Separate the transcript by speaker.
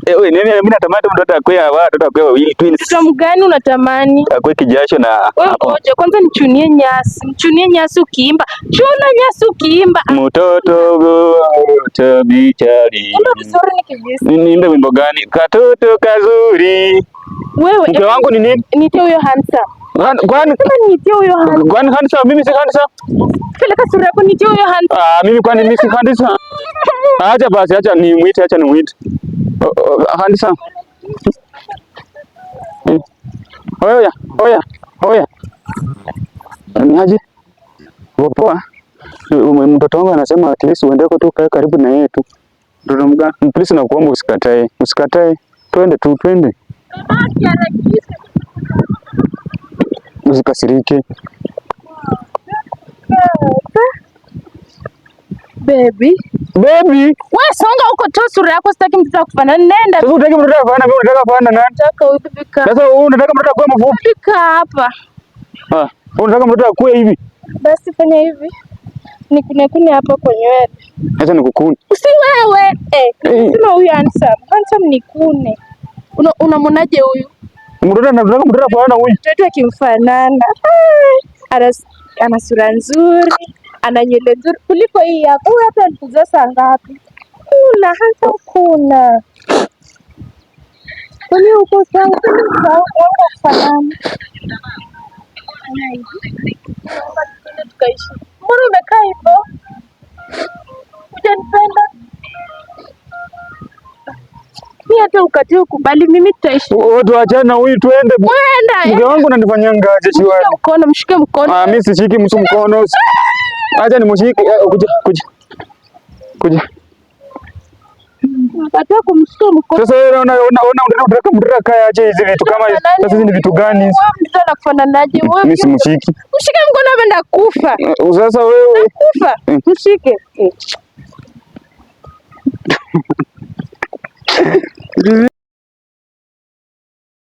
Speaker 1: Wewe nini mimi natamani mtoto akwe wawili twins.
Speaker 2: Mtoto mgani unatamani?
Speaker 1: Akwe kijasho na
Speaker 2: hapo. Ngoja kwanza nichunie nyasi. Nichunie nyasi ukiimba. Chuna nyasi ukiimba.
Speaker 1: Mtoto goto bichari.
Speaker 2: Ndio vizuri nikijisi.
Speaker 1: Niimbe wimbo gani? Katoto kazuri.
Speaker 2: Wewe
Speaker 1: mke wangu ni nini?
Speaker 2: Niite huyo handsome.
Speaker 1: Kwani
Speaker 2: niite huyo handsome?
Speaker 1: Kwani handsome? Mimi si handsome.
Speaker 2: Peleka sura yako niite huyo handsome.
Speaker 1: Mimi kwani mimi si handsome? Acha basi, acha nimuite. Handsome. Oya. Niaje? Poa. Mtoto wangu anasema at least uendeko tu kae karibu na yeye tu. Mtoto mgani? Please nakuomba usikatae. Twende. Usikasirike.
Speaker 2: Baby. Wewe songa huko tu, sura yako sitaki mtoto kufanana. Nenda.
Speaker 1: Sasa unataka mtoto kufanana, mimi unataka kufanana nani?
Speaker 2: Nataka udhibika.
Speaker 1: Sasa wewe unataka mtoto akuwe mfupi?
Speaker 2: Fika hapa.
Speaker 1: Wewe unataka mtoto akuwe hivi? Basi
Speaker 2: fanya hivi. Nikune hapa kwa nywele.
Speaker 1: Acha nikukune.
Speaker 2: Usi wewe. Sema huyu handsome nikune. Unamwonaje huyu?
Speaker 1: Mtoto anataka mtoto kufanana huyu.
Speaker 2: Mtoto akimfanana. Ana sura nzuri. Ana nywele nzuri kuliko hii hapa. Huyu hata alikuza saa ngapi? Kuna. Kwani uko sawa kufanana? Tukaishi. Mbona umekaa hivyo? Hujanipenda? Mimi hata ukati ukubali mimi tutaishi.
Speaker 1: Watu achana huyu tuende. Mke wangu ananifanyanga aje shiwani.
Speaker 2: Mshike mkono.
Speaker 1: Mimi sishiki mtu mkono. Acha nimshike. Kuja.
Speaker 2: Nataka kumshika mkono.
Speaker 1: Sasa wewe unataka mtoto akae aje hizi vitu kama hizi? Sasa hizi ni vitu gani hizi?
Speaker 2: Wewe mtoto anakufananaje wewe?
Speaker 1: Mimi simshiki.
Speaker 2: Mshike mkono ameenda kufa.
Speaker 1: Sasa wewe
Speaker 2: kufa. Mshike.